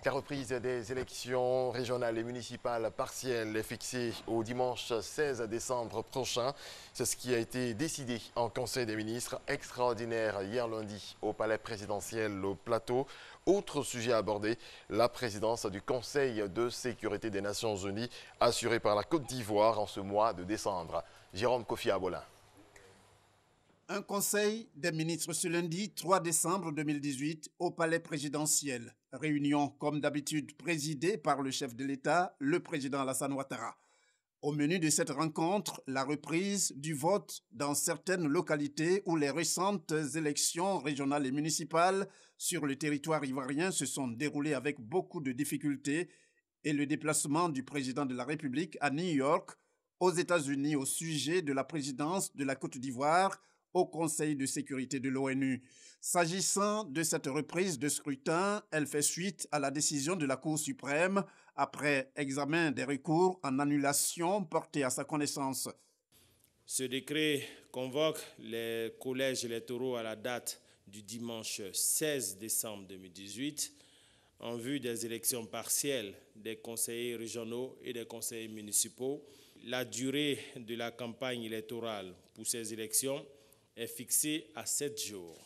La reprise des élections régionales et municipales partielles est fixée au dimanche 16 décembre prochain. C'est ce qui a été décidé en Conseil des ministres extraordinaire hier lundi au Palais présidentiel au Plateau. Autre sujet abordé, la présidence du Conseil de sécurité des Nations Unies assurée par la Côte d'Ivoire en ce mois de décembre. Jérôme Kofi Abolin. Un conseil des ministres ce lundi 3 décembre 2018 au palais présidentiel. Réunion comme d'habitude présidée par le chef de l'État, le président Alassane Ouattara. Au menu de cette rencontre, la reprise du vote dans certaines localités où les récentes élections régionales et municipales sur le territoire ivoirien se sont déroulées avec beaucoup de difficultés et le déplacement du président de la République à New York, aux États-Unis au sujet de la présidence de la Côte d'Ivoire au Conseil de sécurité de l'ONU. S'agissant de cette reprise de scrutin, elle fait suite à la décision de la Cour suprême après examen des recours en annulation portés à sa connaissance. Ce décret convoque les collèges électoraux à la date du dimanche 16 décembre 2018 en vue des élections partielles des conseillers régionaux et des conseillers municipaux. La durée de la campagne électorale pour ces élections est fixée à 7 jours.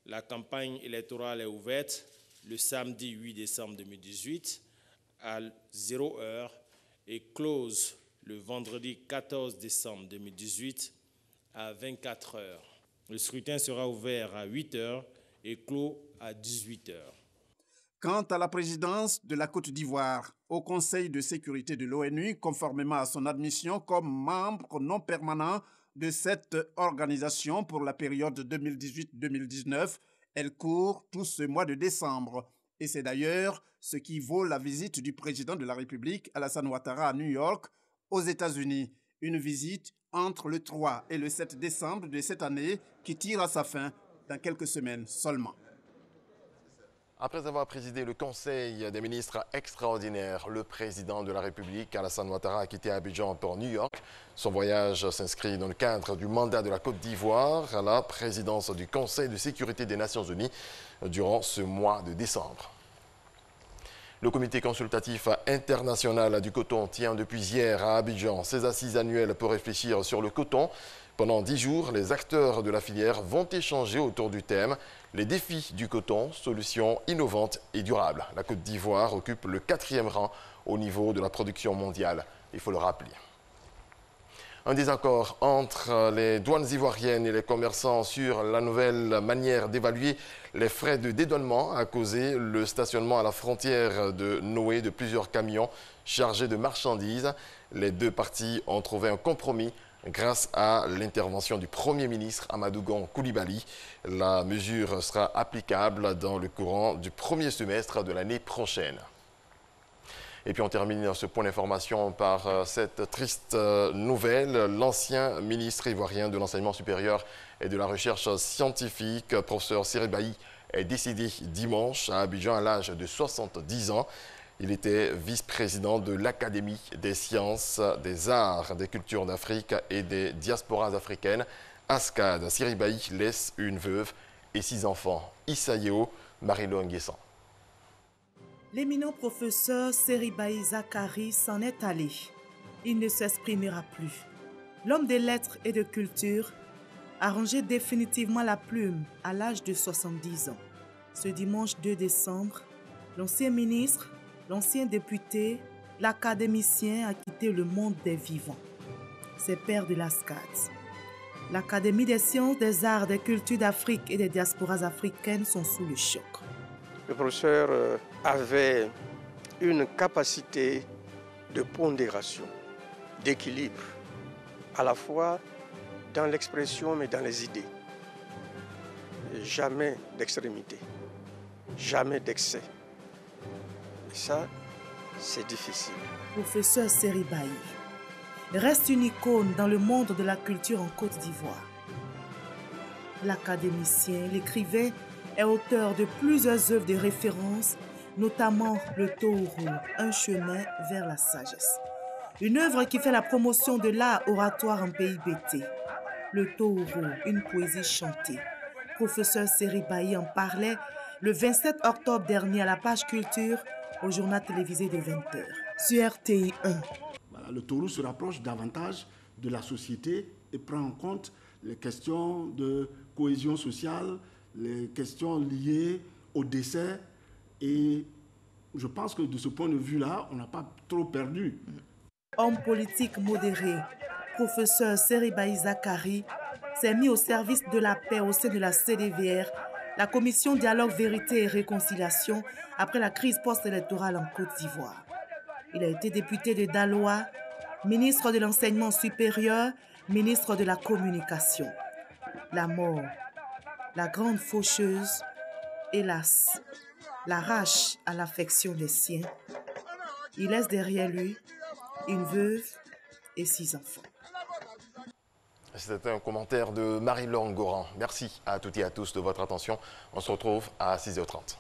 La campagne électorale est ouverte le samedi 8 décembre 2018 à 0 heure et close le vendredi 14 décembre 2018 à 24 heures. Le scrutin sera ouvert à 8 heures et clos à 18 heures. Quant à la présidence de la Côte d'Ivoire au Conseil de sécurité de l'ONU, conformément à son admission comme membre non permanent de cette organisation pour la période 2018-2019, elle court tout ce mois de décembre. Et c'est d'ailleurs ce qui vaut la visite du président de la République, Alassane Ouattara, à New York, aux États-Unis. Une visite entre le 3 et le 7 décembre de cette année qui tire à sa fin dans quelques semaines seulement. Après avoir présidé le Conseil des ministres extraordinaire, le président de la République, Alassane Ouattara, a quitté Abidjan pour New York. Son voyage s'inscrit dans le cadre du mandat de la Côte d'Ivoire à la présidence du Conseil de sécurité des Nations Unies durant ce mois de décembre. Le comité consultatif international du coton tient depuis hier à Abidjan ses assises annuelles pour réfléchir sur le coton. Pendant 10 jours, les acteurs de la filière vont échanger autour du thème « Les défis du coton, solutions innovantes et durables ». La Côte d'Ivoire occupe le 4e rang au niveau de la production mondiale, il faut le rappeler. Un désaccord entre les douanes ivoiriennes et les commerçants sur la nouvelle manière d'évaluer les frais de dédouanement a causé le stationnement à la frontière de Noé de plusieurs camions chargés de marchandises. Les deux parties ont trouvé un compromis grâce à l'intervention du Premier ministre Amadou Gon Coulibaly. La mesure sera applicable dans le courant du premier semestre de l'année prochaine. Et puis on termine ce point d'information par cette triste nouvelle. L'ancien ministre ivoirien de l'enseignement supérieur et de la recherche scientifique, professeur Seri Bailly, est décédé dimanche à Abidjan à l'âge de 70 ans. Il était vice-président de l'Académie des sciences, des arts, des cultures d'Afrique et des diasporas africaines. ASCAD, Seri Bailly laisse une veuve et 6 enfants. Issa Yeo, Marilo Nguessan. L'éminent professeur Seri Bailly Zakari s'en est allé. Il ne s'exprimera plus. L'homme des lettres et de culture a rangé définitivement la plume à l'âge de 70 ans. Ce dimanche 2 décembre, l'ancien ministre, l'ancien député, l'académicien a quitté le monde des vivants. C'est père de l'ASCAD. L'Académie des sciences, des arts, des cultures d'Afrique et des diasporas africaines sont sous le choc. Le professeur avait une capacité de pondération, d'équilibre, à la fois dans l'expression mais dans les idées. Jamais d'extrémité, jamais d'excès. Et ça, c'est difficile. Professeur Seri Bailly reste une icône dans le monde de la culture en Côte d'Ivoire. L'académicien, l'écrivain, est auteur de plusieurs œuvres de référence, notamment Le Touro, un chemin vers la sagesse. Une œuvre qui fait la promotion de l'art oratoire en pays bété. Le Touro, une poésie chantée. Professeur Seri Bailly en parlait le 27 octobre dernier à la page culture au journal télévisé de 20h sur RTI 1. Voilà, le taureau se rapproche davantage de la société et prend en compte les questions de cohésion sociale, les questions liées au décès. Et je pense que de ce point de vue-là, on n'a pas trop perdu. Homme politique modéré, professeur Seribaï Zakari s'est mis au service de la paix au sein de la CDVR, la commission Dialogue, Vérité et Réconciliation, après la crise post-électorale en Côte d'Ivoire. Il a été député de Daloa, ministre de l'Enseignement supérieur, ministre de la Communication. La mort, la grande faucheuse, hélas, l'arrache à l'affection des siens. Il laisse derrière lui une veuve et 6 enfants. C'était un commentaire de Marie-Laure Goran. Merci à toutes et à tous de votre attention. On se retrouve à 6h30.